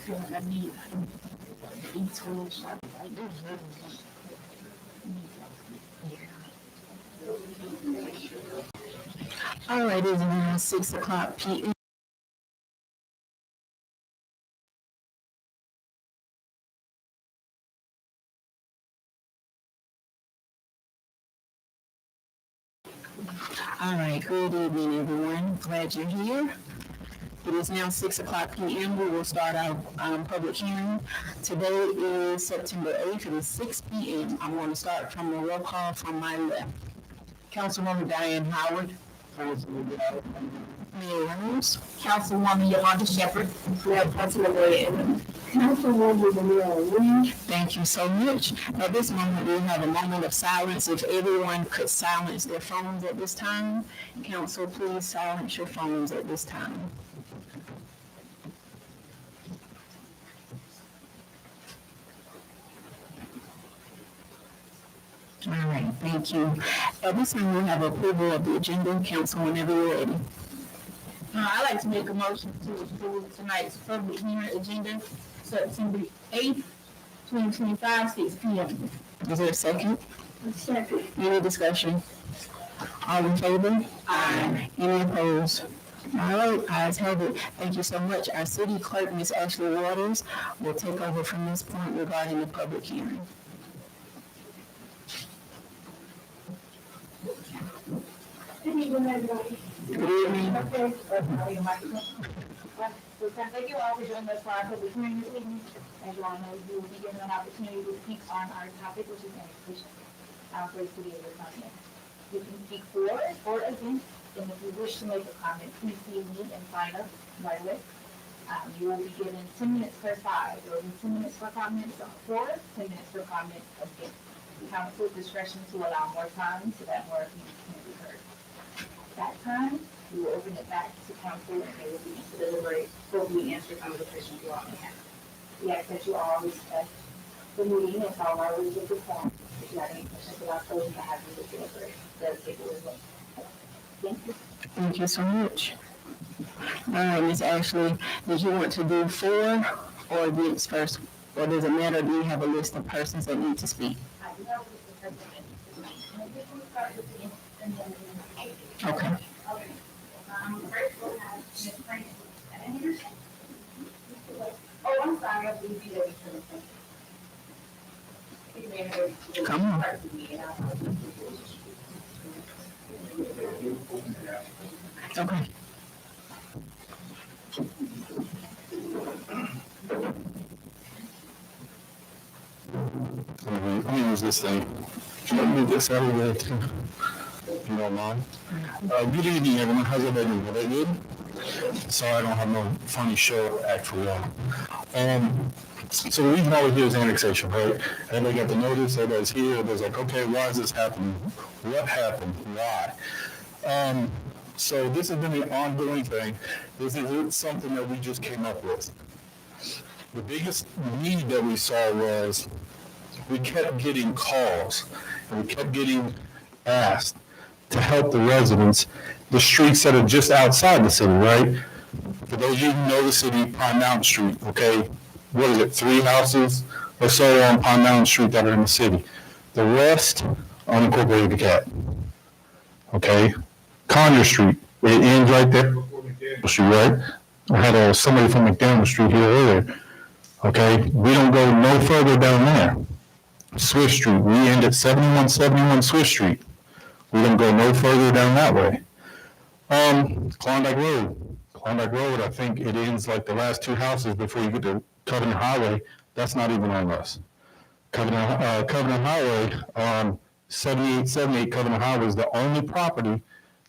feel like I need to eat toilet shop. All right, it's now 6:00 p.m. All right, good evening, everyone. Glad you're here. It is now 6:00 p.m. We will start our public hearing. Today is September 8th. It is 6 p.m. I'm going to start from the roll call from my left. Councilwoman Diane Howard. Mayor Reynolds. Councilwoman Yolanda Shepherd. Councilwoman Vanilla Lee. Thank you so much. At this moment, we have a moment of silence. If everyone could silence their phones at this time. Council, please silence your phones at this time. All right, thank you. At this time, we have approval of the agenda. Council, whenever you're ready. I'd like to make a motion to approve tonight's public hearing agenda, September 8th, 2025, 6 p.m. Is there a second? Second. Any discussion? All in favor? Aye. Any opposed? All right, ayes have it. Thank you so much. Our city clerk, Ms. Ashley Waters, will take over from this point regarding the public hearing. Good evening, everybody. Good evening. Okay. Thank you all for joining us for our public hearing this evening. As you all know, you will be given an opportunity to speak on our topic, which is education for the city of Lithonia. You can speak for or against, and if you wish to make a comment, please see me and sign up right away. You will be given 10 minutes per side. There will be 10 minutes for comments for, 10 minutes for comments against. Council discretion to allow more time so that more opinions can be heard. That time, we will open it back to council and they will be to deliberate, hopefully answer some of the questions you all may have. We ask that you all respect the meeting and follow our rules of the form. If you have any questions about closing, I have you to deliberate. That's it as well. Thank you. Thank you so much. All right, Ms. Ashley, did you want to do for or against first? Or does it matter? Do you have a list of persons that need to speak? Okay. Oh, I'm sorry. Come on. Okay. Let me use this thing. Can I move this out of the way too? If you don't mind. Good evening, everyone. How's everybody doing? Are they good? Sorry, I don't have no funny show act for y'all. So the reason why we're here is annexation, right? Everybody got the notice, everybody's here, everybody's like, okay, why is this happening? What happened? Why? So this has been an ongoing thing. This isn't something that we just came up with. The biggest need that we saw was we kept getting calls and we kept getting asked to help the residents, the streets that are just outside the city, right? For those of you who know the city, Pine Mountain Street, okay? What is it, 3 houses or so on Pine Mountain Street that are in the city. The rest, unincorporated cat, okay? Conyer Street, it ends right there, Street, right? I had somebody from McDaniel Street here earlier, okay? We don't go no further down there. Swift Street, we end at 7171 Swift Street. We don't go no further down that way. Klondike Road, I think it ends like the last 2 houses before you get to Covenant Highway. That's not even on us. Covenant Highway, 7878 Covenant Highway is the only property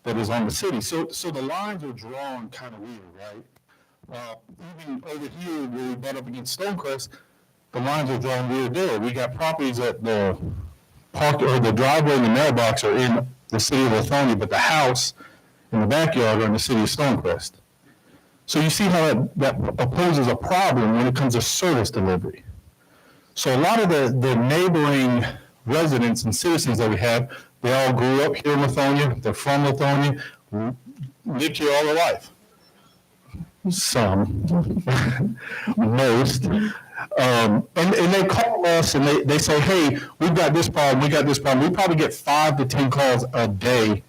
that is on the city. So the lines are drawn kind of weird, right? Even over here where we butt up against Stonecrest, the lines are drawn weird there. We got properties that the park or the driveway and the mailbox are in the city of Lithonia, but the house and the backyard are in the city of Stonecrest. So you see how that poses a problem when it comes to service delivery. So a lot of the neighboring residents and citizens that we have, they all grew up here in Lithonia, they're from Lithonia, lived here all their life. some, most. And they call us and they say, hey, we've got this problem, we got this problem. We probably get 5 to 10 calls a day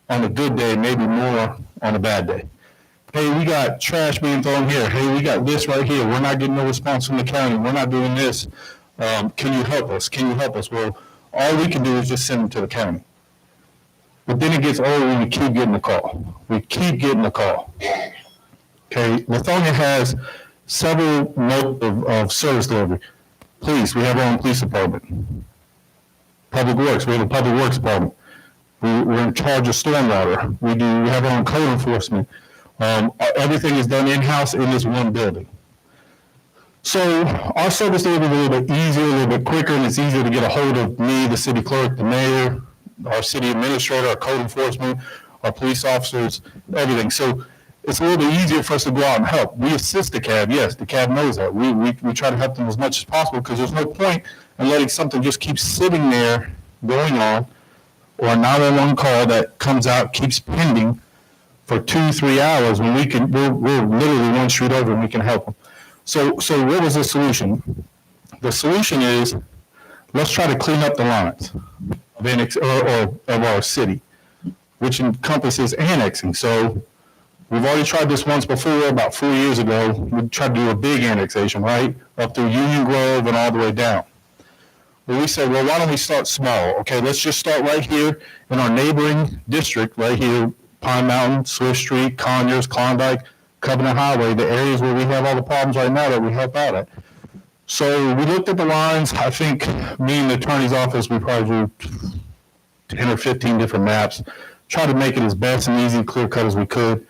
on a good day, maybe more on a bad day. Hey, we got trash being thrown here. Hey, we got this right here. We're not getting no response from the county. We're not doing this. Can you help us? Can you help us? Well, all we can do is just send them to the county. But then it gets old when we keep getting the call. We keep getting the call. Okay, Lithonia has several modes of service delivery. Police, we have our own police department. Public Works, we have a public works department. We're in charge of stormwater. We have our own code enforcement. Everything is done in-house in this one building. So our service delivery is a little bit easier, a little bit quicker, and it's easier to get a hold of me, the city clerk, the mayor, our city administrator, our code enforcement, our police officers, everything. So it's a little bit easier for us to go out and help. We assist the cab, yes, the cab knows that. We try to help them as much as possible because there's no point in letting something just keep sitting there going on, or a 911 call that comes out, keeps pending for 2-3 hours when we're literally one street over and we can help them. So what was the solution? The solution is, let's try to clean up the lines of our city, which encompasses annexing. So we've already tried this once before, about 4 years ago. We tried to do a big annexation, right? Up through Union Grove and all the way down. But we said, well, why don't we start small? Okay, let's just start right here in our neighboring district, right here, Pine Mountain, Swift Street, Conyers, Klondike, Covenant Highway, the areas where we have all the problems right now that we help out at. So we looked at the lines. I think me and the attorney's office, we probably drew 10 or 15 different maps, tried to make it as best and easy, clear cut as we could.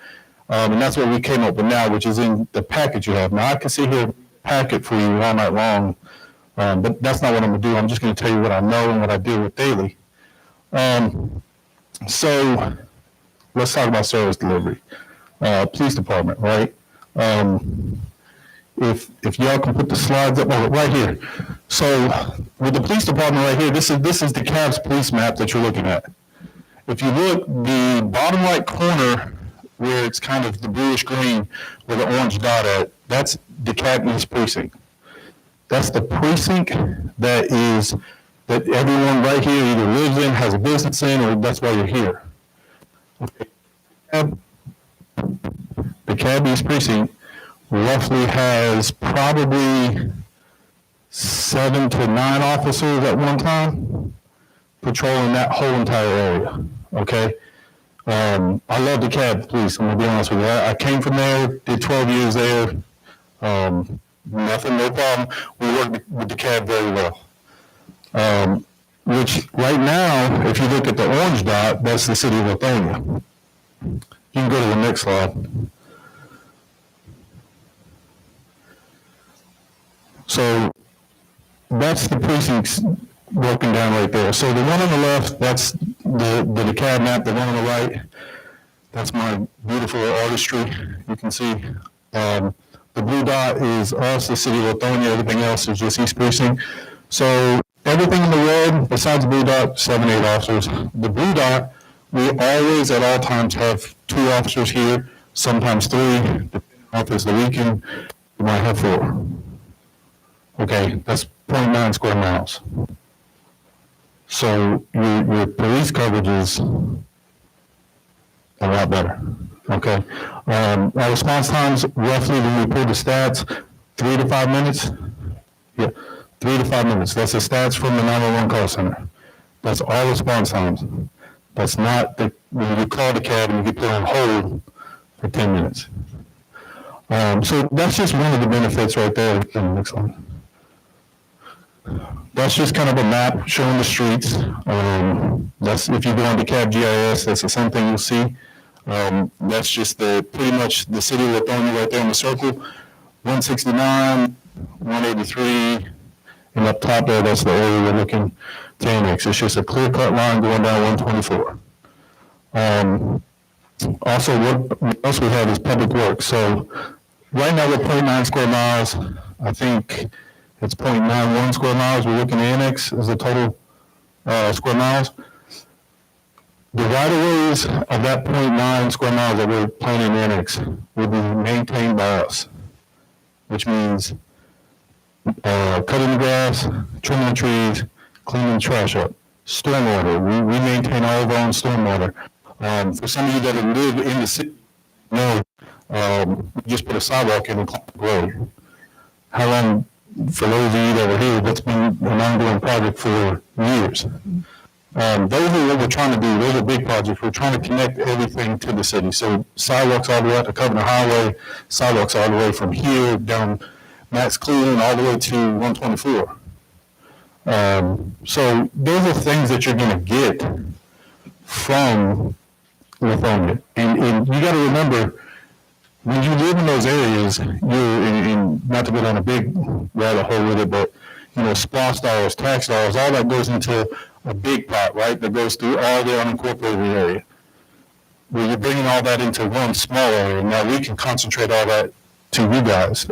And that's what we came up with now, which is in the packet you have. Now I can sit here and pack it for you all night long, but that's not what I'm gonna do. I'm just gonna tell you what I know and what I deal with daily. So let's talk about service delivery. Police department, right? If y'all can put the slides up right here. So with the police department right here, this is the CAB's police map that you're looking at. If you look, the bottom right corner where it's kind of the bluish green with the orange dot at, that's DeKalb East precinct. That's the precinct that everyone right here either lives in, has a business in, or that's why you're here. Okay. The DeKalb East precinct roughly has probably 7 to 9 officers at one time patrolling that whole entire area. Okay. I love DeKalb Police. I'm gonna be honest with you. I came from there, did 12 years there. Nothing, no problem. We work with DeKalb very well. Which right now, if you look at the orange dot, that's the city of Lithonia. You can go to the next slide. So that's the precincts broken down right there. So the one on the left, that's the DeKalb map. The one on the right, that's my beautiful artistry. You can see the blue dot is us, the city of Lithonia. Everything else is just East Precinct. So everything in the red, besides the blue dot, 7, 8 officers. The blue dot, we always at all times have 2 officers here, sometimes 3. Depending on if it's the weekend, we might have 4. Okay, that's 0.9 square miles. So your police coverage is a lot better. Okay, our response times roughly when we pull the stats, 3 to 5 minutes. Yeah, 3 to 5 minutes. That's the stats from the 911 call center. That's all response times. That's not when you call the cab and you get put on hold for 10 minutes. So that's just one of the benefits right there. Next one. That's just kind of a map showing the streets. That's if you go on the CAB GIS, that's the same thing you'll see. That's just pretty much the city of Lithonia right there in the circle. 169, 183, and up top there, that's the area we're looking to annex. It's just a clear-cut line going down 124. Also, what else we have is public works. So right now we're 0.9 square miles. I think it's 0.91 square miles we're looking to annex as the total square miles. The right-of-ways of that 0.9 square miles that we're planning to annex will be maintained by us, which means cutting the grass, trimming the trees, cleaning the trash up. Stormwater, we maintain all of our own stormwater. For some of you that live in the city, we just put a sidewalk in the road. How long, for those of you that were here, that's been an ongoing project for years. Those are what we're trying to do. Those are big projects. We're trying to connect everything to the city. So sidewalks all the way out to Covenant Highway, sidewalks all the way from here down Max Cleveland all the way to 124. So those are things that you're going to get from Lithonia. And you got to remember, when you live in those areas, you're in, not to go down a big rabbit hole with it, but SPOS dollars, tax dollars, all that goes into a big pot, right? That goes through all the unincorporated area. Where you're bringing all that into one small area. Now we can concentrate all that to you guys.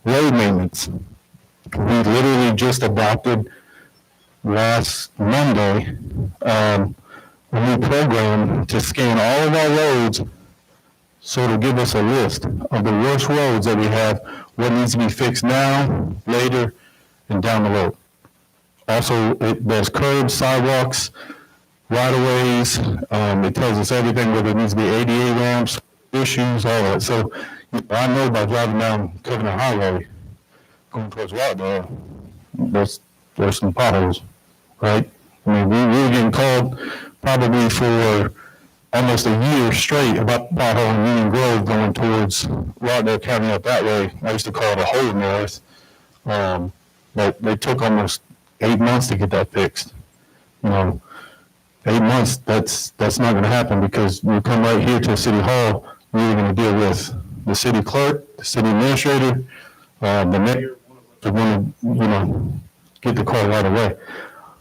Road maintenance. We literally just adopted last Monday a new program to scan all of our roads, so it'll give us a list of the worst roads that we have, what needs to be fixed now, later, and down the road. Also, there's curbs, sidewalks, right-of-ways. It tells us everything, whether it needs to be ADA ramps, issues, all that. So I know by driving down Covenant Highway, going towards Rockdale, there's some potholes, right? I mean, we were getting called probably for almost a year straight about the pothole in Union Grove going towards Rockdale County up that way. I used to call it a hole north. But they took almost 8 months to get that fixed. 8 months, that's not going to happen, because you come right here to City Hall, we're going to deal with the city clerk, the city administrator, the mayor, to want to, get the call right away.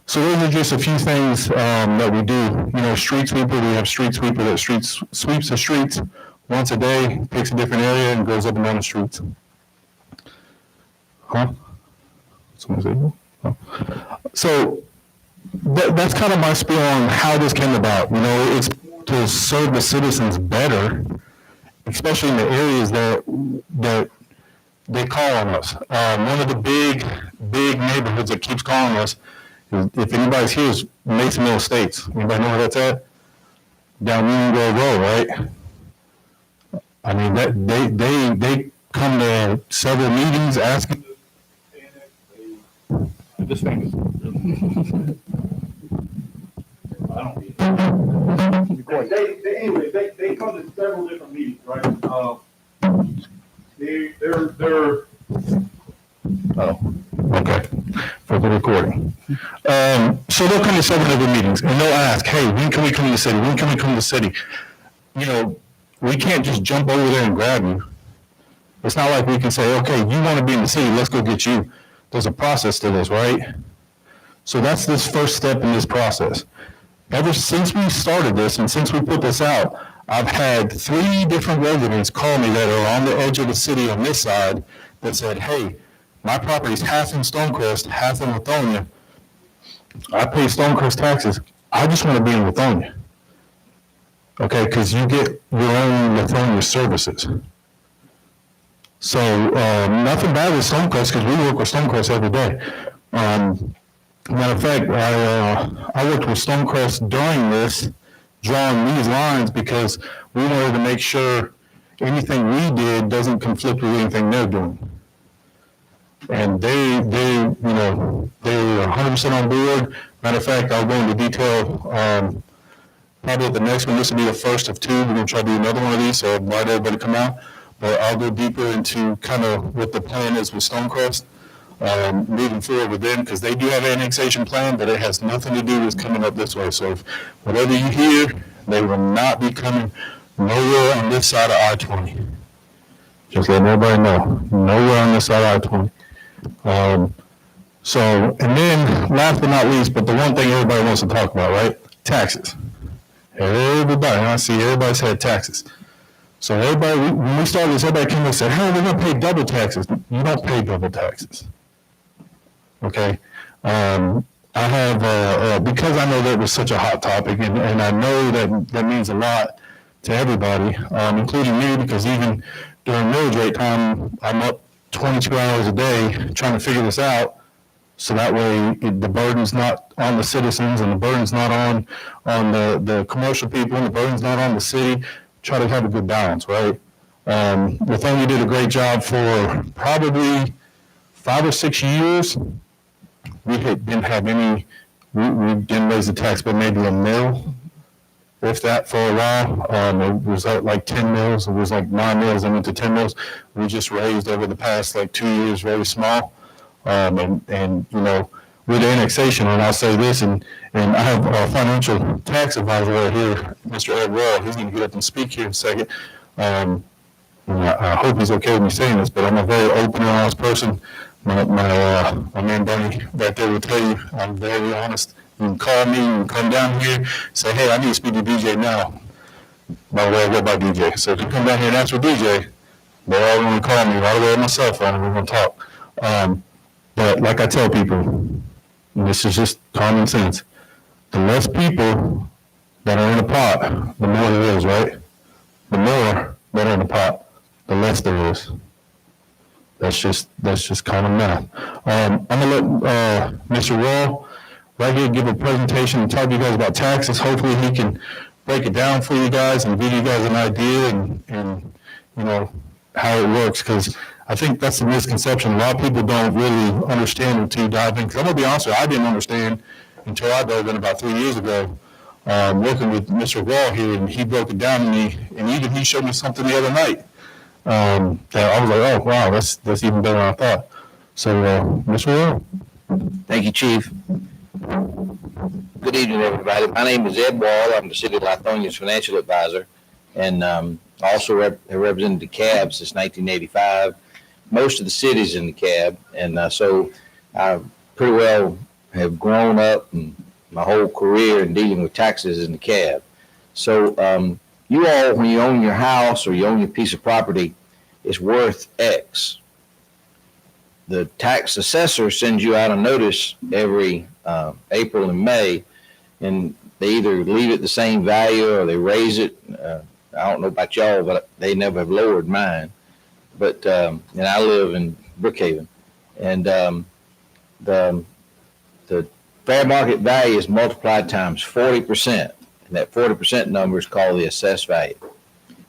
So those are just a few things that we do. Street sweeper, we have street sweeper that sweeps the streets once a day, picks a different area, and goes up and down the streets. Huh? Someone say no? Oh. So that's kind of my spiel on how this came about. It's to serve the citizens better, especially in the areas that they call on us. One of the big neighborhoods that keeps calling us, if anybody's here, is Mason Mill Estates. Anybody know where that's at? Down Union Grove Road, right? I mean, that they come to several meetings asking. This thing is. I don't. They come to several different meetings, right? They're. Oh, okay. For the recording. So they'll come to several different meetings and they'll ask, hey, when can we come to the city? When can we come to the city? We can't just jump over there and grab you. It's not like we can say, okay, you want to be in the city, let's go get you. There's a process to this, right? So that's this first step in this process. Ever since we started this and since we put this out, I've had 3 different residents call me that are on the edge of the city on this side that said, hey, my property's half in Stonecrest, half in Lithonia. I pay Stonecrest taxes. I just want to be in Lithonia. Okay, because you get your own Lithonia services. So nothing bad with Stonecrest, because we work with Stonecrest every day. Matter of fact, I worked with Stonecrest during this, drawing these lines, because we wanted to make sure anything we did doesn't conflict with anything they're doing. And they were 100% on board. Matter of fact, I'll go into detail probably at the next one. This will be the first of 2. We're going to try to do another one of these, so invite everybody to come out. But I'll go deeper into kind of what the plan is with Stonecrest, moving forward with them, because they do have an annexation plan, but it has nothing to do with coming up this way. So if whatever you hear, they will not be coming nowhere on this side of I-20. Just letting everybody know, nowhere on this side of I-20. And then last but not least, but the one thing everybody wants to talk about, right? Taxes. Everybody, I see everybody's had taxes. So everybody, when we started this, everybody came and said, hey, we're going to pay double taxes. You don't pay double taxes. Okay? I I have, because I know that was such a hot topic, and I know that means a lot to everybody, including me, because even during military time, I'm up 22 hours a day trying to figure this out. So that way the burden's not on the citizens and the burden's not on the commercial people and the burden's not on the city. Try to have a good balance, right? Lithonia did a great job for probably 5 or 6 years. We didn't have any, we didn't raise the tax, but maybe a mil, if that, for a while. It was like 10 mils, it was like 9 mils, and went to 10 mils. We just raised over the past like 2 years, very small. And you know, with annexation, and I'll say this, and I have a financial tax advisor right here, Mr. Ed Wall. He's going to get up and speak here in a second. And I hope he's okay with me saying this, but I'm a very open and honest person. My man Bernie right there will tell you I'm very honest. You can call me, you can come down here, say, hey, I need to speak to DJ now. By the way, I go by DJ. So if you come down here and ask for DJ, they're all going to call me right away on my cell phone and we're going to talk. But like I tell people, and this is just common sense, the less people that are in a pot, the more there is, right? The more that are in a pot, the less there is. That's just kind of math. I'm gonna let Mr. Wall right here give a presentation and talk to you guys about taxes. Hopefully he can break it down for you guys and give you guys an idea and you know how it works, because I think that's the misconception. A lot of people don't really understand until you dive in. Because I'm gonna be honest with you, I didn't understand until I dove in about 3 years ago, working with Mr. Wall here, and he broke it down to me, and even he showed me something the other night. That I was like, oh wow, that's even better than I thought. So, Mr. Wall. Thank you, Chief. Good evening, everybody. My name is Ed Wall. I'm the City of Lithonia's financial advisor, and also have represented the CAB since 1985. Most of the cities in the CAB, and so I pretty well have grown up in my whole career in dealing with taxes in the CAB. So you all, when you own your house or you own your piece of property, it's worth X. The tax assessor sends you out a notice every April and May, and they either leave it the same value or they raise it. I don't know about y'all, but they never have lowered mine. But and I live in Brookhaven, and the fair market value is multiplied times 40%, and that 40% number is called the assessed value.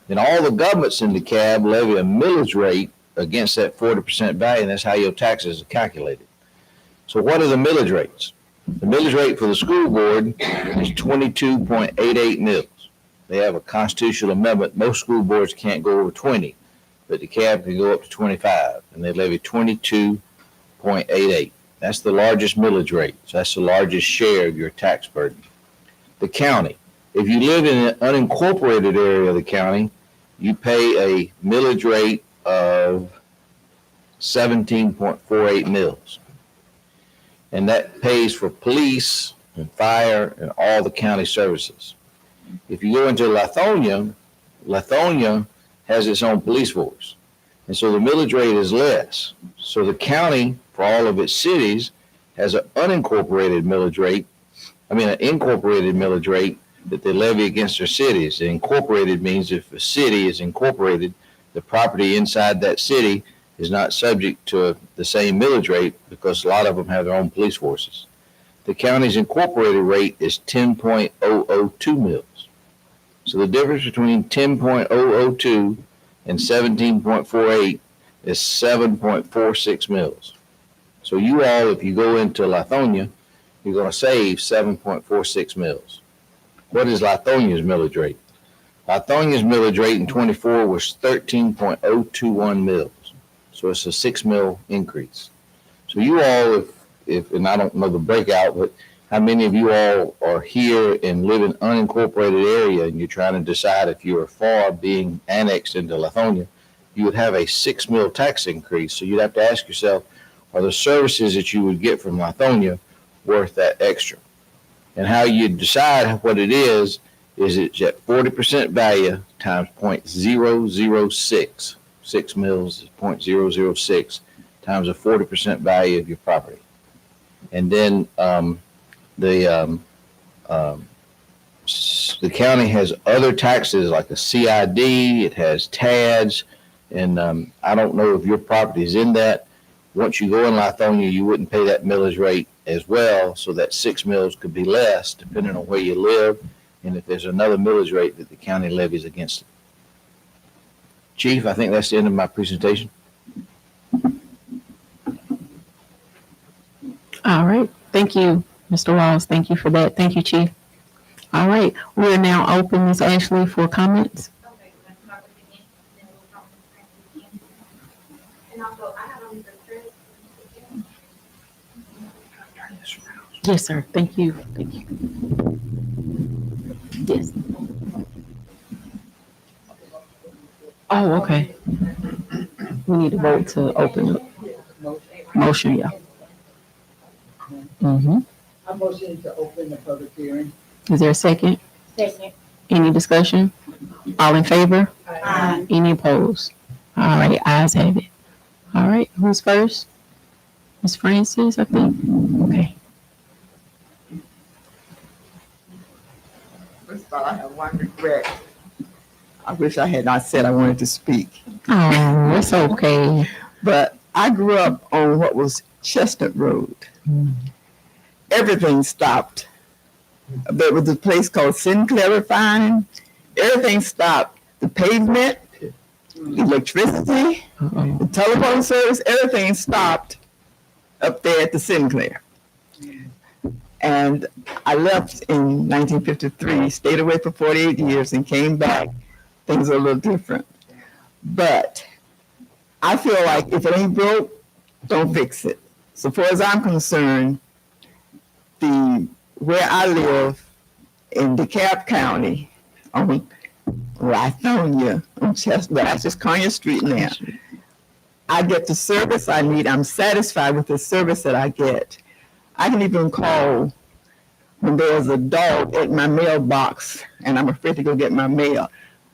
Then all the governments in the CAB levy a millage rate against that 40% value, and that's how your taxes are calculated. So what are the millage rates? The millage rate for the school board is 22.88 mils. They have a constitutional amendment. Most school boards can't go over 20, but the CAB can go up to 25, and they levy 22.88. That's the largest millage rate. So that's the largest share of your tax burden. The county. If you live in an unincorporated area of the county, you pay a millage rate of 17.48 mils. And that pays for police and fire and all the county services. If you go into Lithonia, Lithonia has its own police force. And so the millage rate is less. So the county, for all of its cities, has an unincorporated millage rate, an incorporated millage rate that they levy against their cities. The incorporated means if a city is incorporated, the property inside that city is not subject to the same millage rate because a lot of them have their own police forces. The county's incorporated rate is 10.002 mils. So the difference between 10.002 and 17.48 is 7.46 mils. So you all, if you go into Lithonia, you're going to save 7.46 mils. What is Lithonia's millage rate? Lithonia's millage rate in 24 was 13.021 mils. So it's a 6 mil increase. So you all, if and I don't know the breakout, but how many of you all are here and live in an unincorporated area and you're trying to decide if you are for being annexed into Lithonia, you would have a 6 mil tax increase. So you'd have to ask yourself, are the services that you would get from Lithonia worth that extra? And how you decide what it is it's at 40% value times 0.006. 6 mils is 0.006 times the 40% value of your property. And then The the county has other taxes like a CID, it has TADs, and I don't know if your property is in that. Once you go in Lithonia, you wouldn't pay that millage rate as well, so that 6 mills could be less depending on where you live, and if there's another millage rate that the county levies against it. Chief, I think that's the end of my presentation. All right. Thank you, Mr. Walls. Thank you for that. Thank you, Chief. All right. We're now open, Ms. Ashley, for comments. Okay, let's start with the end, then we'll come to the end. And also, I have on the first. Yes, sir. Thank you. Thank you. Yes. Oh, okay. We need to vote to open up. Motion, yeah. Mm-hmm. I motion to open the public hearing. Is there a second? Second. Any discussion? All in favor? Aye. Any opposed? All right, ayes have it. All right, who's first? Ms. Francis, I think. Okay. First of all, I have one regret. I wish I had not said I wanted to speak, Oh, it's okay. but I grew up on what was Chestnut Road. Everything stopped. There was a place called Sinclair Refining. Everything stopped. The pavement, electricity, the telephone service, everything stopped up there at the Sinclair. And I left in 1953, stayed away for 48 years and came back. Things are a little different. But I feel like if it ain't broke, don't fix it. So far as I'm concerned, where I live in DeKalb County on Lithonia, on Chestnut, that's just Conyers Street now. I get the service I need. I'm satisfied with the service that I get. I can even call when there's a dog at my mailbox and I'm afraid to go get my mail.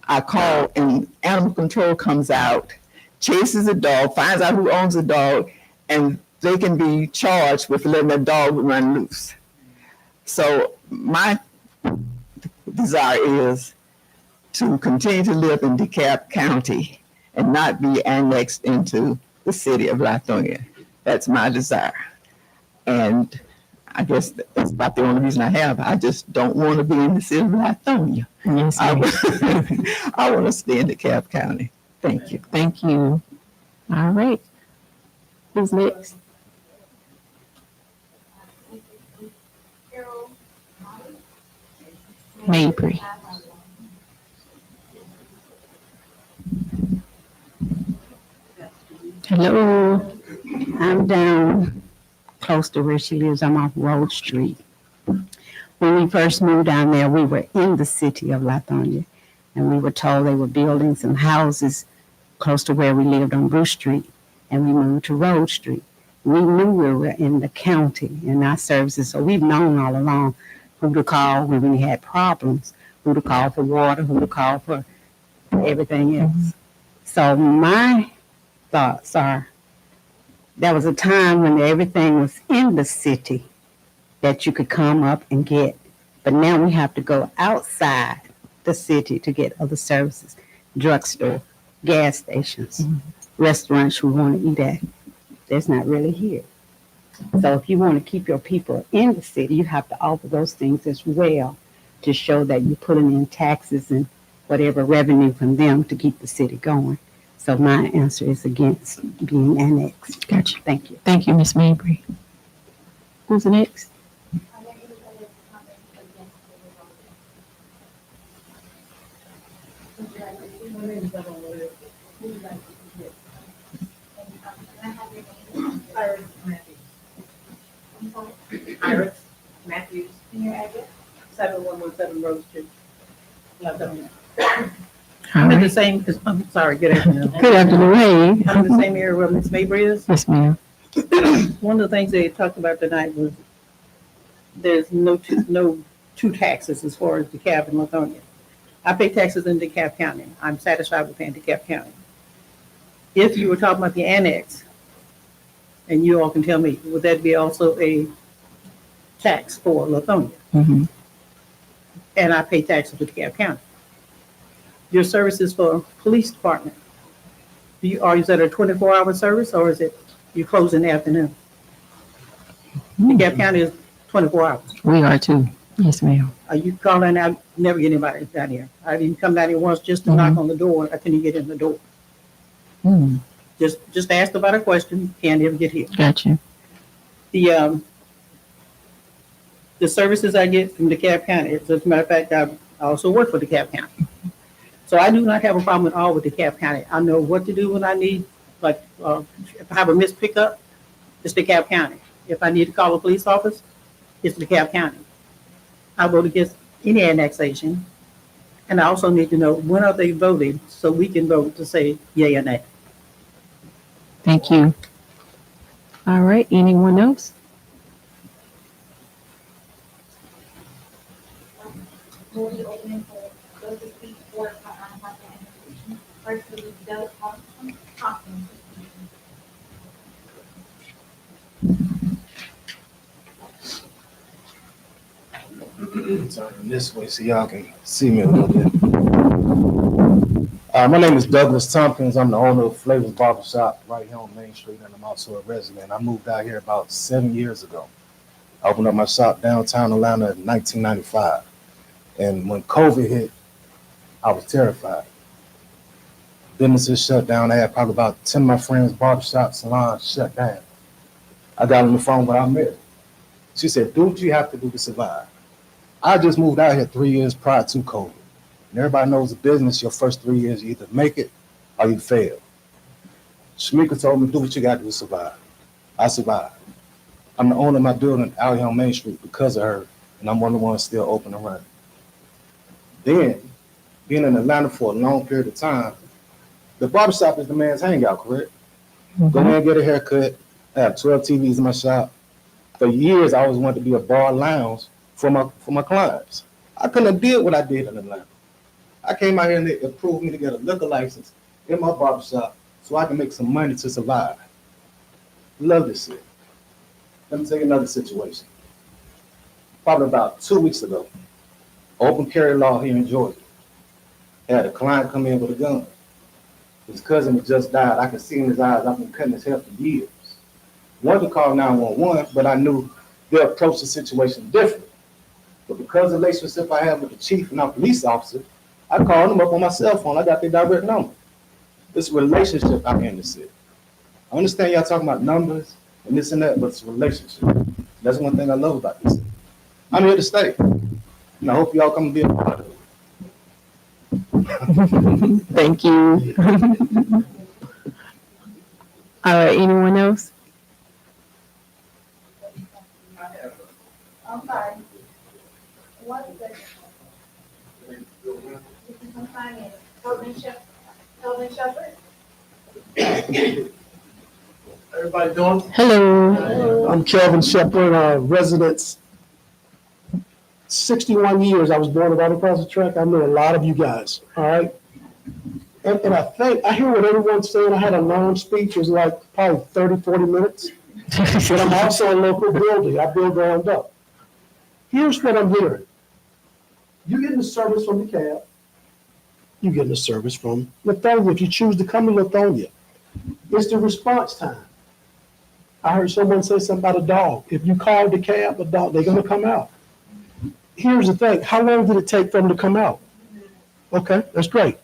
I call and animal control comes out, chases the dog, finds out who owns the dog, and they can be charged with letting the dog run loose. So my desire is to continue to live in DeKalb County and not be annexed into the city of Lithonia. That's my desire. And I guess that's about the only reason I have. I just don't want to be in the city of Lithonia. Yes, I, ma'am. I want to stay in DeKalb County. Thank you. Thank you. All right. Who's next? Mabry. Hello. I'm down close to where she lives. I'm off Road Street. When we first moved down there, we were in the city of Lithonia, and we were told they were building some houses close to where we lived on Bruce Street, and we moved to Road Street. We knew we were in the county in our services, so we've known all along who to call when we had problems, who to call for water, who to call for everything else. So my thoughts are, there was a time when everything was in the city that you could come up and get, but now we have to go outside the city to get other services, drugstore, gas stations, restaurants we want to eat at. That's not really here. So if you want to keep your people in the city, you have to offer those things as well to show that you're putting in taxes and whatever revenue from them to keep the city going. So my answer is against being annexed. Gotcha. Thank you. Thank you, Miss Mabry. Who's next? Iris Matthews, And your address? 7117 Rose Street. Lithonia. All I'm in the right. same, I'm sorry, good afternoon. Good afternoon. Hey. I'm in the same area where Ms. Mabry is. Yes, ma'am. One of the things they talked about tonight was there's no two taxes as far as DeKalb and Lithonia. I pay taxes in DeKalb County. I'm satisfied with paying DeKalb County. If you were talking about the annex, and you all can tell me, would that be also a tax for Lithonia. Mhm. And I pay taxes to DeKalb County. Your services for police department, is that a 24-hour service or is it you close in the afternoon? DeKalb County is 24 hours. We are too. Yes, ma'am. Are you calling out, never get anybody down here. I didn't come down here once just to knock on the door. I couldn't get in the door. Mm, Just asked about a question, can't ever get here. gotcha. The services I get from DeKalb County, as a matter of fact, I also work for DeKalb County. So I do not have a problem at all with DeKalb County. I know what to do when I need, like, if I have a missed pickup, it's DeKalb County. If I need to call a police office, it's DeKalb County. I vote against any annexation. And I also need to know when are they voting so we can vote to say yay or nay. Thank you. All right, anyone else? We'll be opening for those to speak for annexation. First, will be Doug Hopkins. Turn this way so y'all can see me a little bit. My name is Douglas Tompkins. I'm the owner of Flavor's Barbershop right here on Main Street, and I'm also a resident. I moved out here about 7 years ago. I opened up my shop downtown Atlanta in 1995. And when COVID hit, I was terrified. Businesses shut down. I had probably about 10 of my friends' barbershop salons shut down. I got on the phone with our mayor. She said, do what you have to do to survive. I just moved out here 3 years prior to COVID. And everybody knows the business, your first 3 years, you either make it or you fail. Shamika told me, do what you got to do to survive. I survived. I'm the owner of my building out here on Main Street because of her, and I'm one of the ones still open and running. Then, being in Atlanta for a long period of time, the barbershop is the man's hangout, correct? Go in and get a haircut. I have 12 TVs in my shop. For years, I always wanted to be a bar lounge for my clients. I couldn't have did what I did in Atlanta. I came out here and they approved me to get a liquor license in my barbershop so I can make some money to survive. Love this shit. Let me tell you another situation. Probably about 2 weeks ago, open carry law here in Georgia. Had a client come in with a gun. His cousin had just died. I could see in his eyes, I've been cutting his hair for years. Wanted to call 911, but I knew they'll approach the situation different. But because of the relationship I have with the chief and our police officer, I called them up on my cell phone. I got their direct number. It's a relationship out here in the city. I understand y'all talking about numbers and this and that, but it's a relationship. That's one thing I love about this city. I'm here to stay. And I hope y'all come and be a part of it. Thank you. All right, anyone else? I'm sorry. What is it? This is from finance. Kelvin Shepherd. Everybody doing? Hello. I'm Kelvin Shepherd, residence 61 years. I was born right across the track. I know a lot of you guys, all right? And I hear what everyone's saying. I had a long speech. It was like probably 30, 40 minutes. But I'm also a local builder. I build ground up. Here's what I'm hearing. You're getting the service from the cab. You're getting the service from Lithonia. If you choose to come to Lithonia, it's the response time. I heard someone say something about a dog. If you call the cab, the dog, they're going to come out. Here's the thing. How long did it take for them to come out? Okay, that's great.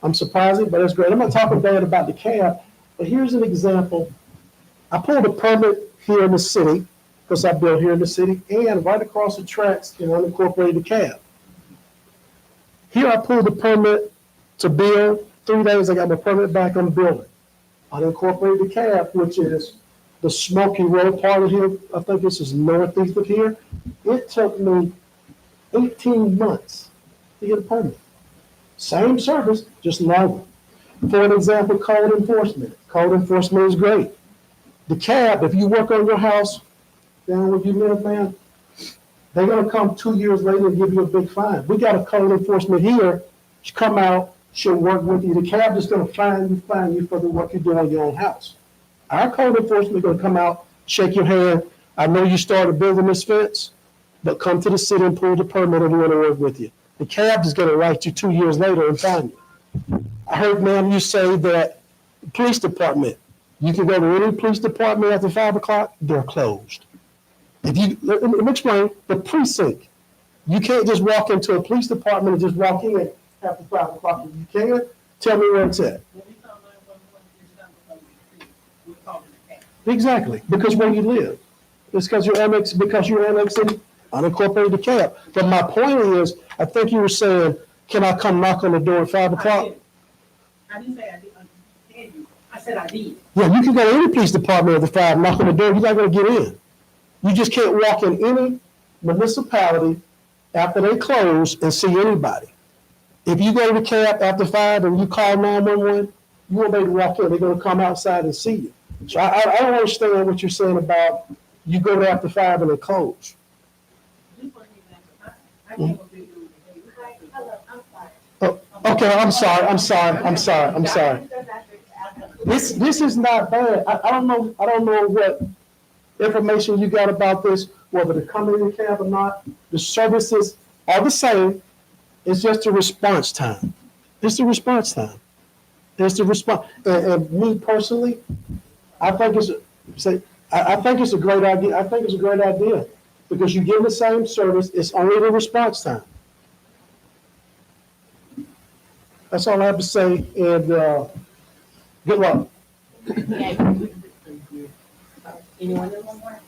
I'm surprised, but that's great. I'm not talking bad about the cab, but here's an example. I pulled a permit here in the city because I built here in the city and right across the tracks in unincorporated cab. Here I pulled a permit to build. 3 days I got my permit back on building. Unincorporated cab, which is the Smoky Road part of here. I think this is northeast of here. It took me 18 months to get a permit. Same service, just longer. For an example, code enforcement. Code enforcement is great. The cab, if you work on your house, down where you live, man, they're gonna come 2 years later and give you a big fine. We got a code enforcement here. She come out, she'll work with you. The cab is gonna fine you for the work you do on your own house. Our code enforcement is gonna come out, shake your hand. I know you started building this fence. but come to the city and pull the permit and we want to work with you. The cab is going to write you 2 years later and fine you. I heard, ma'am, you say that the police department, you can go to any police department after 5 o'clock, they're closed. If you, let me explain, the precinct, you can't just walk into a police department and just walk in after 5 o'clock. If you can, tell me where it's at. Exactly, because where you live. It's because you're annexing unincorporated DeKalb. But my point is, I think you were saying, can I come knock on the door at 5 o'clock? I didn't say I didn't understand you. I said I did. Yeah, you can go to any police department at 5, knock on the door, you're not gonna get in. You just can't walk in any municipality after they close and see anybody. If you go to the cab after 5 and you call 911, you won't be able to walk in, they're gonna come outside and see you. So I don't understand what you're saying about you go there after 5 and they close. Oh, okay, I'm sorry. This is not bad. I don't know what information you got about this, whether to come in the cab or not. The services are the same. It's just the response time. It's the response time. It's the response. And me personally, I think it's a great idea. I think it's a great idea because you give the same service. It's only the response time. That's all I have to say. And good luck. Anyone else? One more.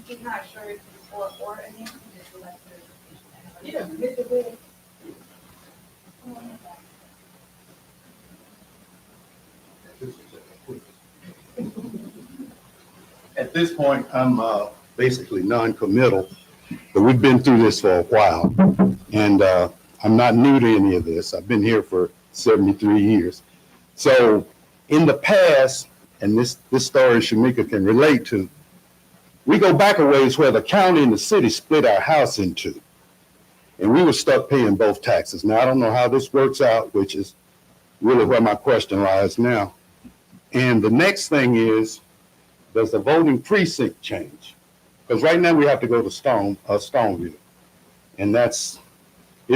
He's not sure if it's for or against, just to let the. Yeah, Mr. Williams. At this point, I'm basically non-committal, but we've been through this for a while. And I'm not new to any of this. I've been here for 73 years. So in the past, and this story Shamika can relate to, we go back a ways where the county and the city split our house in two. And we were stuck paying both taxes. Now, I don't know how this works out, which is really where my question lies now. And the next thing is, does the voting precinct change? Because right now we have to go to Stoneville. And it's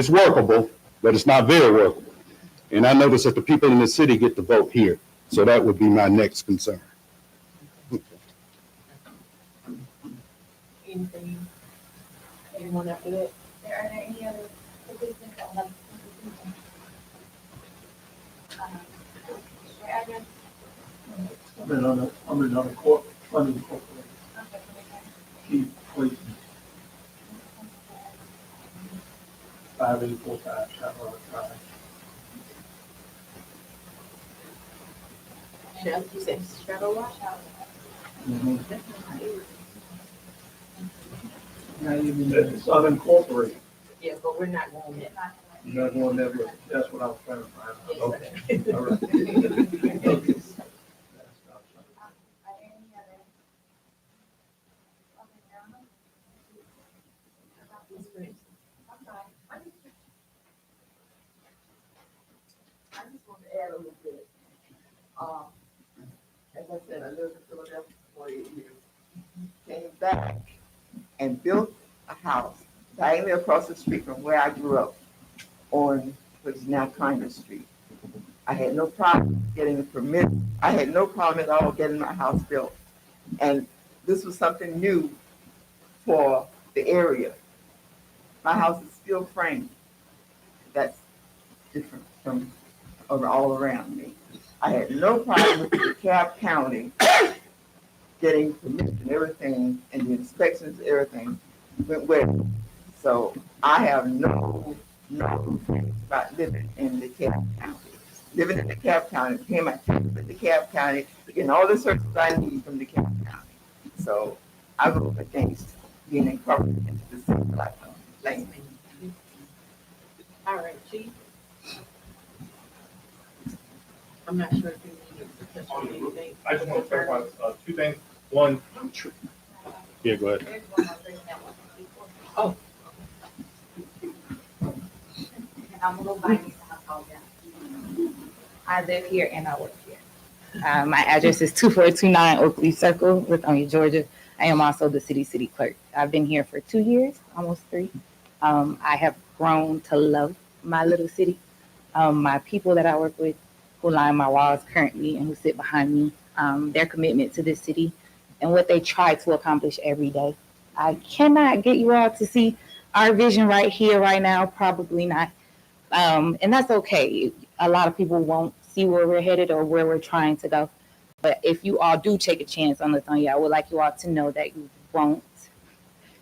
workable, but it's not very workable. And I notice that the people in the city get to vote here. So that would be my next concern. Anything? Anyone after that? Are there any other positions that would like to address? I'm in another court, funding corporation. Chief Police. 5845 Chevrolet Drive. You said Shadow Wash House. It's unincorporated. Yeah, but we're not going there. You're not going that way. That's what I was trying to find out. Okay. All right. Okay. I just want to add a little bit. As I said, I lived in Philadelphia for 8 years. Came back and built a house diagonally across the street from where I grew up on what is now Congress Street. I had no problem getting a permit. I had no problem at all getting my house built. And this was something new for the area. My house is steel framed. That's different from all around me. I had no problem with DeKalb County getting permission and everything, and the inspections, everything went well. So I have no complaints about living in DeKalb County. Living in DeKalb County, paying my taxes in DeKalb County, getting all the services I need from DeKalb County. So I vote against being incorporated into the city of Lithonia. Thank you. All right, Chief. I'm not sure if you need to anything. I just want to clarify two things. One, yeah, go ahead. There's one more thing that wants to speak for. Oh. And I'm a little biased, I apologize. I live here and I work here. My address is 2429 Oakley Circle, Lithonia, Georgia, I am also the city clerk. I've been here for 2 years, almost 3. I have grown to love my little city. My people that I work with, who line my walls currently and who sit behind me, their commitment to this city and what they try to accomplish every day. I cannot get you all to see our vision right here, right now, probably not. And that's okay. A lot of people won't see where we're headed or where we're trying to go. But if you all do take a chance on Lithonia, I would like you all to know that you won't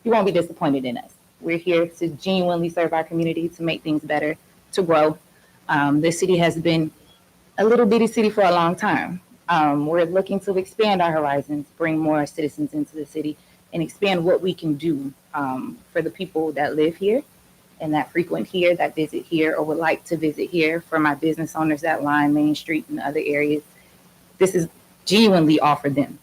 be disappointed in us. We're here to genuinely serve our community, to make things better, to grow. This city has been a little bitty city for a long time. We're looking to expand our horizons, bring more citizens into the city, and expand what we can do for the people that live here and that frequent here, that visit here, or would like to visit here. For my business owners that line Main Street and other areas, this is genuinely all for them.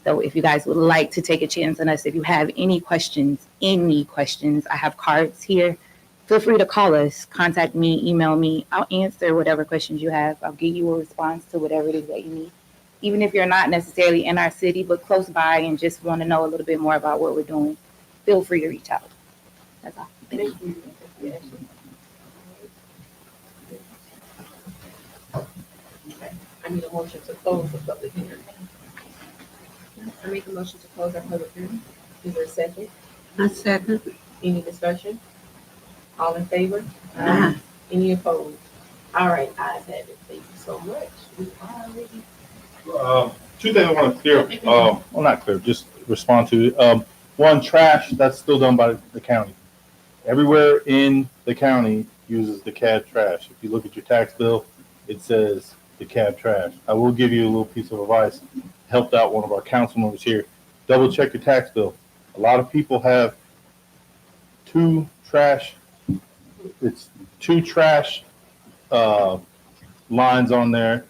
So if you guys would like to take a chance on us, if you have any questions, I have cards here. Feel free to call us, contact me, email me. I'll answer whatever questions you have. I'll give you a response to whatever it is that you need. Even if you're not necessarily in our city, but close by and just want to know a little bit more about what we're doing, feel free to reach out. That's all. Thank you. I need a motion to close the public hearing. I make a motion to close our public hearing. Is there a second? I second. Any discussion? All in favor? Aye. Any opposed? All right, ayes have it. Thank you so much. We are ready. Two things I want to clear, well, not clear, just respond to. One, trash, that's still done by the county. Everywhere in the county uses the cab trash. If you look at your tax bill, it says the cab trash. I will give you a little piece of advice. Helped out one of our council members here. Double check your tax bill. A lot of people have two trash lines on there.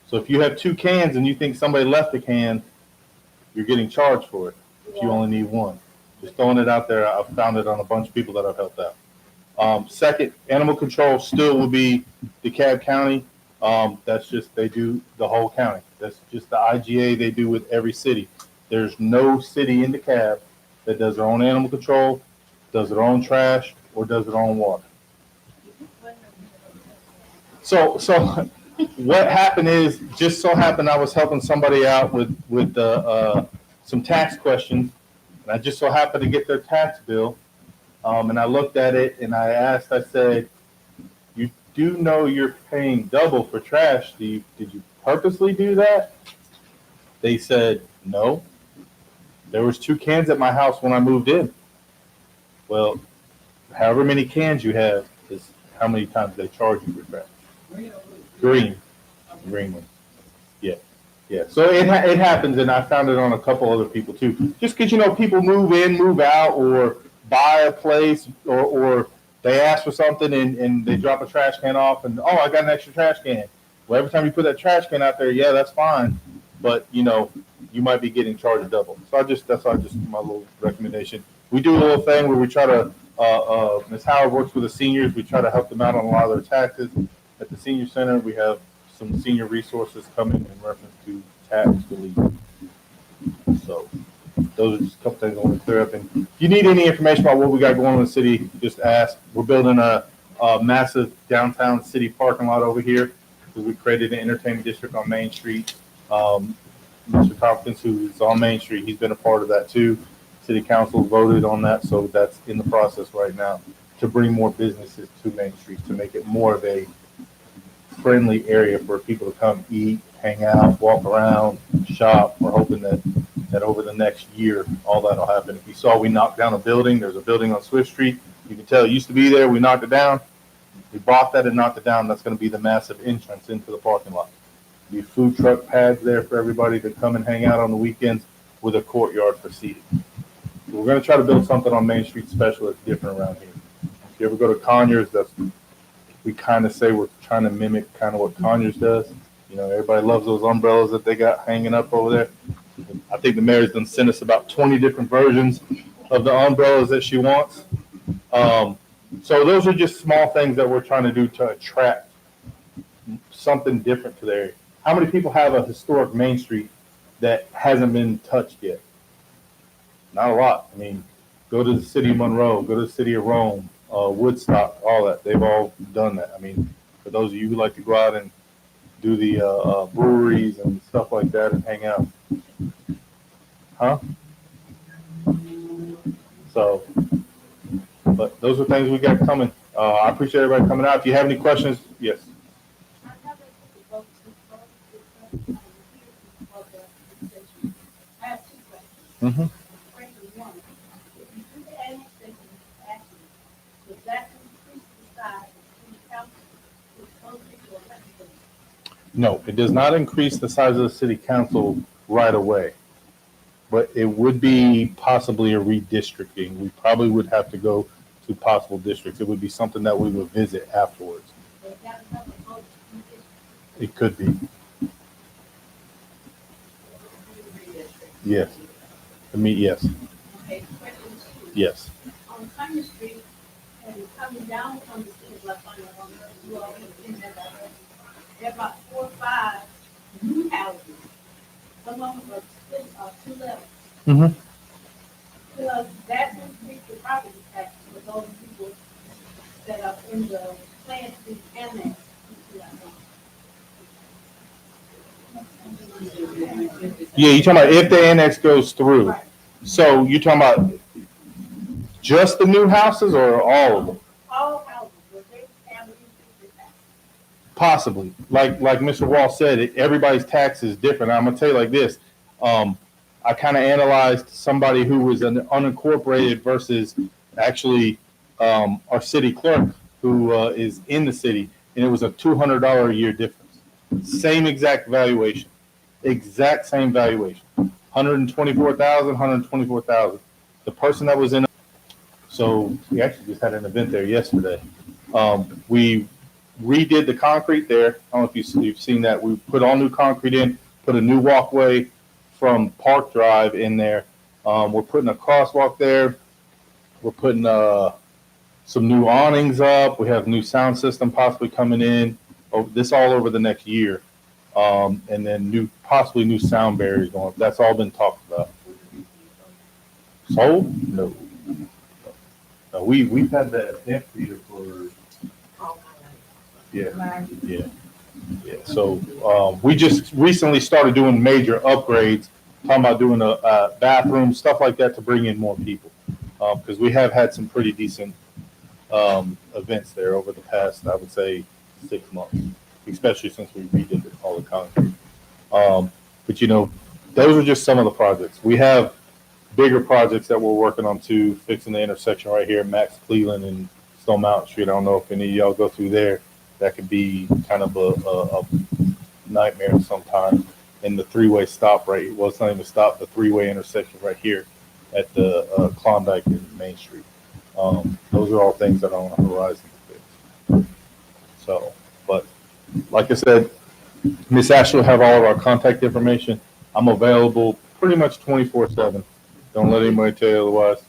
So if you have 2 cans and you think somebody left a can, you're getting charged for it if you only need 1. Just throwing it out there. I've found it on a bunch of people that I've helped out. Second, animal control still will be DeKalb County. That's just, they do the whole county. That's just the IGA they do with every city. There's no city in DeKalb that does their own animal control, does their own trash, or does their own water. So what happened is, just so happened I was helping somebody out with some tax questions, and I just so happened to get their tax bill, and I looked at it and I asked, I said, "You do know you're paying double for trash? Did you purposely do that?" They said, "No. There was 2 cans at my house when I moved in." Well, however many cans you have is how many times they charge you for trash. Green ones. Yeah. So it happens, and I found it on a couple other people too. Just because, people move in, move out, or buy a place, or they ask for something and they drop a trash can off, and I got an extra trash can. Well, every time you put that trash can out there, yeah, that's fine, but you might be getting charged double. So that's my little recommendation. We do a little thing where we try to. Ms. Howard works with the seniors. We try to help them out on a lot of their taxes. At the senior center, we have some senior resources coming in reference to tax relief. So those are just a couple things I want to clear up. And if you need any information about what we got going on in the city, just ask. We're building a massive downtown city parking lot over here because we created an entertainment district on Main Street. Mr. Tompkins, who is on Main Street, he's been a part of that too. City council voted on that, so that's in the process right now to bring more businesses to Main Street, to make it more of a friendly area for people to come eat, hang out, walk around, shop. We're hoping that over the next year, all that'll happen. If you saw, we knocked down a building. There's a building on Swift Street. You can tell it used to be there. We knocked it down. We bought that and knocked it down. That's going to be the massive entrance into the parking lot. Be food truck pads there for everybody to come and hang out on the weekends with a courtyard for seating. So we're going to try to build something on Main Street special that's different around here. If you ever go to Conyers, we kind of say we're trying to mimic kind of what Conyers does. Everybody loves those umbrellas that they got hanging up over there. I think the mayor's done sent us about 20 different versions of the umbrellas that she wants. So those are just small things that we're trying to do to attract something different to the area. How many people have a historic Main Street that hasn't been touched yet? Not a lot. I mean, go to the city of Monroe, go to the city of Rome, Woodstock, all that. They've all done that. I mean, for those of you who like to go out and do the breweries and stuff like that and hang out. Huh? So, but those are things we got coming. I appreciate everybody coming out. If you have any questions, yes. Mm-hmm. No, it does not increase the size of the city council right away, but it would be possibly a redistricting. We probably would have to go to possible districts. It would be something that we would visit afterwards. It could be. Yes. I mean, yes. Yes. On Connor Street and coming down from the city of Lithonia, you all have seen that already. There are about 4 or 5 new houses. Some of them are split, 2 levels. Mm-hmm. Because that increased the property tax for those people that are in the plan to be annexed. Yeah, you're talking about if the annex goes through. Right. So you're talking about just the new houses or all of them? All houses, but they have tax. Possibly. Like Mr. Wall said, everybody's tax is different. I'm gonna tell you like this. I kind of analyzed somebody who was an unincorporated versus actually our city clerk who is in the city, and it was a $200 a year difference. Same exact valuation. Exact same valuation. 124,000. The person that was in, so we actually just had an event there yesterday. We redid the concrete there. I don't know if you've seen that. We put all new concrete in, put a new walkway from Park Drive in there. We're putting a crosswalk there. We're putting some new awnings up. We have new sound system possibly coming in. This all over the next year. And then possibly new sound barriers going up. That's all been talked about. Sold? No. No, we've had that amphitheater for yeah. So we just recently started doing major upgrades, talking about doing a bathroom, stuff like that to bring in more people. Because we have had some pretty decent events there over the past, I would say, 6 months, especially since we redid all the concrete. But those are just some of the projects. We have bigger projects that we're working on too, fixing the intersection right here, Max Cleveland and Stone Mountain Street. I don't know if any of y'all go through there. That could be kind of a nightmare sometimes. And the three-way stop right, well, it's not even a stop, the three-way intersection right here at the Klondike and Main Street. Those are all things that are on the horizon to fix. So, but like I said, Miss Ashley will have all of our contact information. I'm available pretty much 24/7. Don't let anybody tell you otherwise.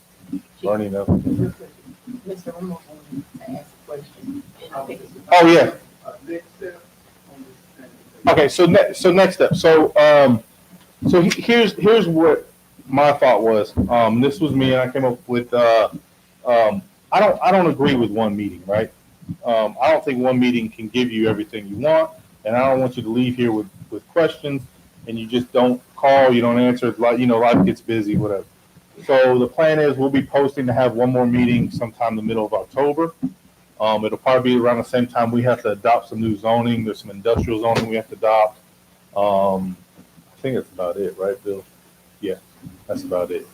Bernie knows. Mr. Ramos wanted to ask a question. Oh, yeah. Next step on this. Okay, so next step. So here's what my thought was. This was me, and I came up with. I don't agree with one meeting, right? I don't think one meeting can give you everything you want, and I don't want you to leave here with questions, and you just don't call, you don't answer. Life gets busy, whatever. So the plan is we'll be posting to have one more meeting sometime in the middle of October. It'll probably be around the same time we have to adopt some new zoning. There's some industrial zoning we have to adopt. I think that's about it, right, Bill? Yeah, that's about it.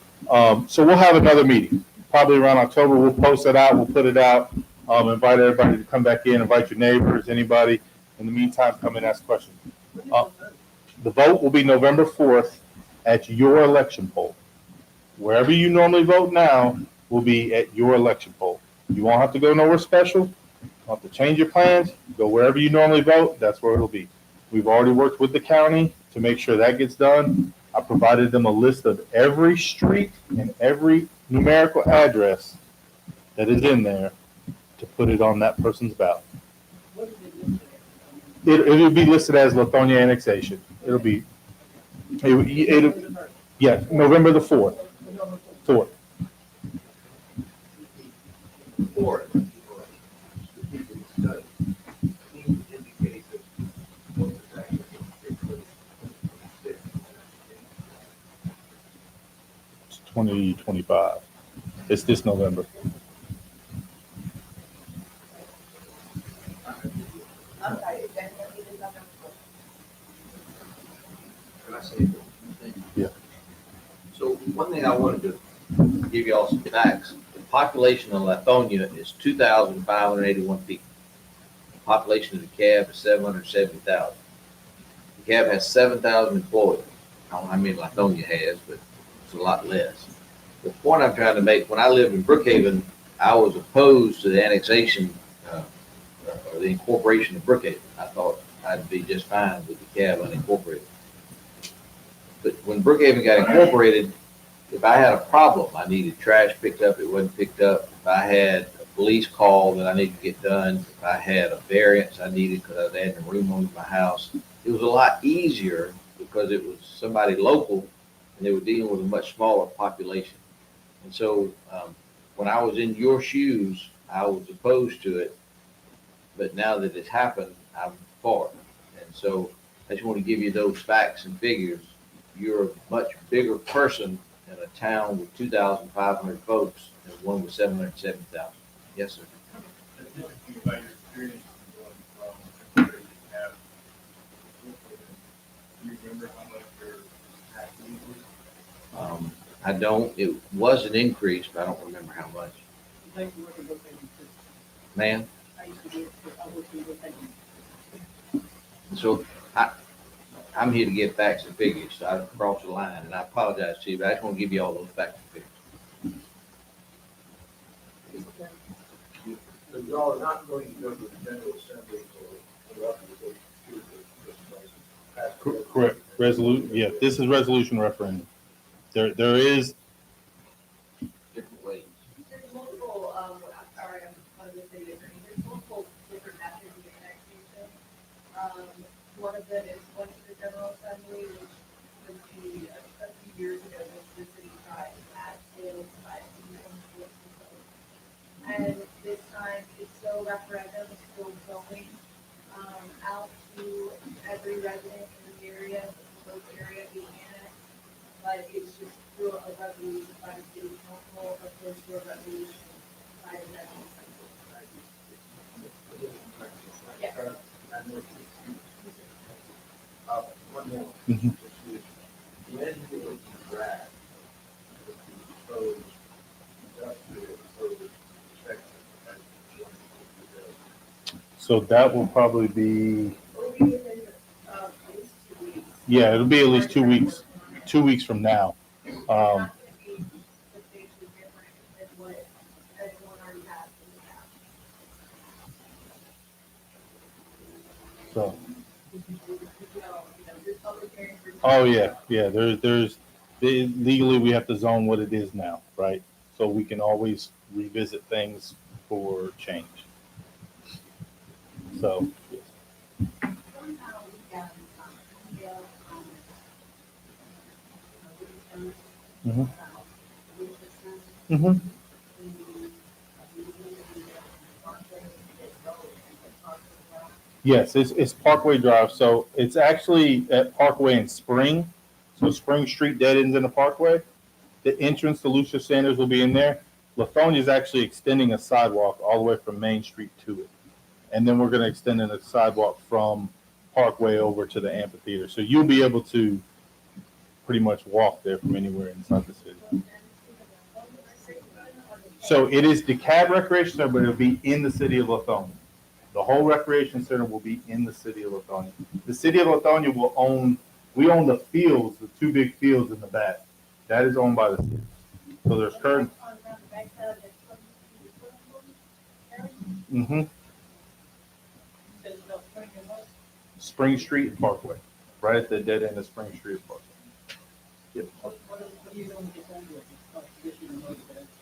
So we'll have another meeting probably around October. We'll post it out. We'll put it out. Invite everybody to come back in. Invite your neighbors, anybody. In the meantime, come and ask questions. The vote will be November 4th at your election poll. Wherever you normally vote now will be at your election poll. You won't have to go nowhere special. You don't have to change your plans. Go wherever you normally vote. That's where it'll be. We've already worked with the county to make sure that gets done. I provided them a list of every street and every numerical address that is in there to put it on that person's ballot. It'll be listed as Lithonia annexation. Yeah, November the 4th. Tour. Report. Strategic study. Seems to indicate that most of that will take place in 2026. It's 2025. It's this November. I'm sorry, it's definitely the November. Can I say something? Yeah. So one thing I wanted to give you all some facts. The population of Lithonia is 2,581 people. The population of the DeKalb is 770,000. DeKalb has 7,000 employees. I don't know how many Lithonia has, but it's a lot less. The point I'm trying to make, when I lived in Brookhaven, I was opposed to the annexation or the incorporation of Brookhaven. I thought I'd be just fine with DeKalb unincorporated. But when Brookhaven got incorporated, if I had a problem, I needed trash picked up, it wasn't picked up. If I had a police call that I needed to get done, if I had a variance I needed because I was adding a room onto my house, it was a lot easier because it was somebody local and they were dealing with a much smaller population. And so when I was in your shoes, I was opposed to it. But now that it's happened, I'm for it. And so I just want to give you those facts and figures. You're a much bigger person in a town with 2,500 folks than one with 770,000. Yes, sir. Just think about your experience going from where you have. Do you remember how much your tax was? I don't, it was an increase, but I don't remember how much. Thank you, Ricky, thank you. Ma'am? I used to be, I worked in the thank you. So I'm here to give facts and figures, so I crossed the line, and I apologize to you, but I just want to give you all those facts and figures. So y'all are not going to go to the general assembly or up to the. Correct. Resolution. Yeah, this is resolution referendum. There is. Different ways. There's multiple, I'm sorry, I'm going to say different, there's multiple different methods of annexation. One of them is going to the General Assembly, which was a few years ago, which the city tried at sales by and this time it's still referendum, it's still going out to every resident in the area, the proposed area being annexed. But it's just through a resolution by the city council, opposed to a resolution by the General Assembly. Yeah. One more. Mhm. When will you draft the proposed industrial code section as one of the So that will probably be. It'll be within, at least 2 weeks. Yeah, it'll be at least 2 weeks. 2 weeks from now. It's not going to be substantially different than what everyone already has in the past. So. This public hearing for. Oh yeah. Legally we have to zone what it is now, right? So we can always revisit things for change. So. Mm-hmm. Mm-hmm. Yes, it's Parkway Drive. So it's actually at Parkway and Spring. So Spring Street dead ends in the Parkway. The entrance to Lucia Sanders will be in there. Lithonia is actually extending a sidewalk all the way from Main Street to it. And then we're going to extend in a sidewalk from Parkway over to the amphitheater. So you'll be able to pretty much walk there from anywhere inside the city. So it is DeKalb Recreation Center, but it'll be in the city of Lithonia. The whole recreation center will be in the city of Lithonia. The city of Lithonia will own, we own the fields, the two big fields in the back. That is owned by the city. So there's current. Mm-hmm. Spring Street and Parkway, right at the dead end of Spring Street and Parkway. Yep.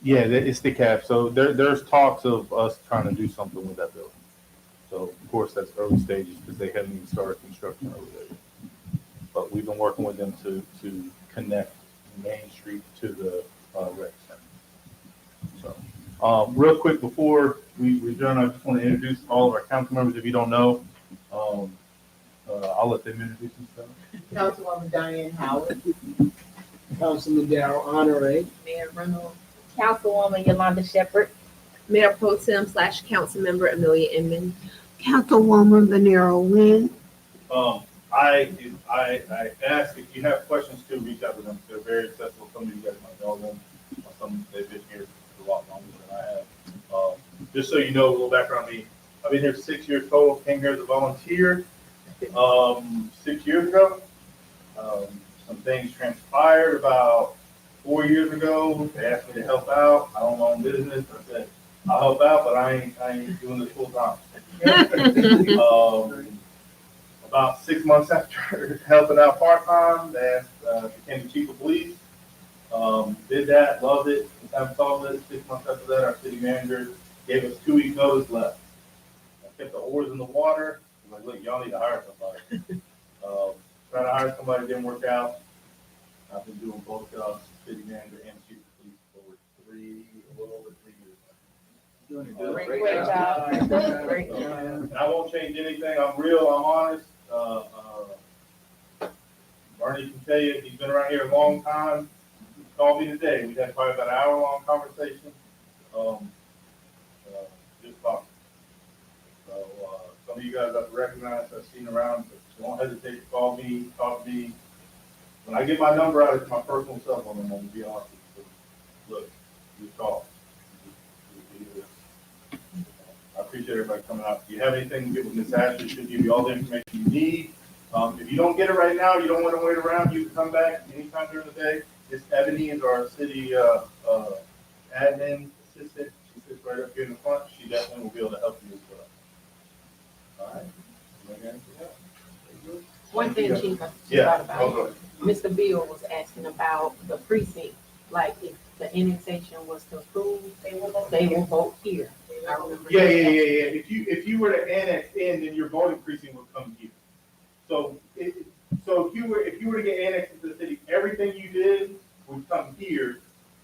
Yeah, it's DeKalb. So there's talks of us trying to do something with that building. So of course that's early stages because they haven't even started construction over there. But we've been working with them to connect Main Street to the rec Real quick, before we adjourn, I just want to introduce all of our council members, if you don't know. I'll let them introduce themselves. Councilwoman Diane Howard. Councilman Darrell Honore. Mayor Reynolds. Councilwoman Yolanda Shepherd. Mayor Pro Tem / Councilmember Amelia Inman. Councilwoman Vanessa Wynn. I ask if you have questions to reach out to them. They're very accessible. Some of you guys might know them. Some they've been here for a lot longer than I have. Just so you know, a little background on me. I've been here 6 years total. Came here as a volunteer 6 years ago. Some things transpired about 4 years ago. They asked me to help out. I own my own business. I said, I'll help out, but I ain't doing this full time. About 6 months after helping out part-time, they became the chief of police. Did that, loved it, sometimes solved it. 6 months after that, our city manager gave us 2 weeks notice left. I kept the oars in the water. I was like, look, y'all need to hire somebody. Trying to hire somebody didn't work out. I've been doing both jobs, city manager and chief of police for a little over 3 years. Great job. Great job. And I won't change anything. I'm real, I'm honest. Bernie can tell you, he's been around here a long time. He called me today. We had probably about an hour-long conversation. Just talking. So some of you guys I've recognized, I've seen around, so don't hesitate to call me, talk to me. When I get my number out, it's my personal cell phone, I'm going to be honest with you. Look, just call. I appreciate everybody coming out. If you have anything to get with Ms. Ashley, she'll give you all the information you need. If you don't get it right now, you don't want to wait around, you can come back anytime during the day. Miss Ebony is our city admin assistant. She sits right up here in the front. She definitely will be able to help you as well. All right. One thing, Chief, I Yeah. thought about. Mr. Bill was asking about the precinct, like if the annexation was to approve, they will vote here. I remember Yeah. that. If you were to annex in, then your voting precinct would come here. So if you were to get annexed into the city, everything you did would come here.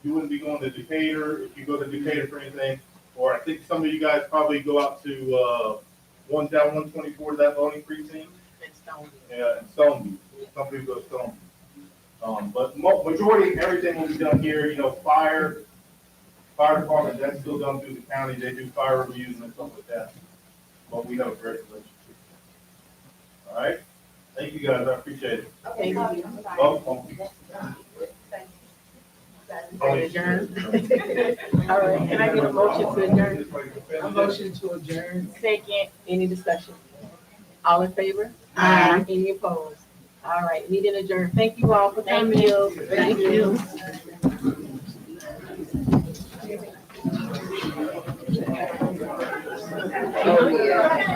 You wouldn't be going to Decatur if you go to Decatur for anything. Or I think some of you guys probably go out to 124 to that voting precinct. Yeah, and Stoneview. Some people go to Stoneview. But majority everything will be done here. You know, fire department, that's still done through the county. They do fire reviews and stuff like that. But we have a great relationship. All right. Thank you guys. I appreciate it. Thank you. Welcome. Adjourn. All right, can I get a motion to adjourn? A motion to adjourn. Second, any discussion? All in favor? Aye. Any opposed? All right, meeting adjourned. Thank you all for coming. Thank you. Oh, yeah.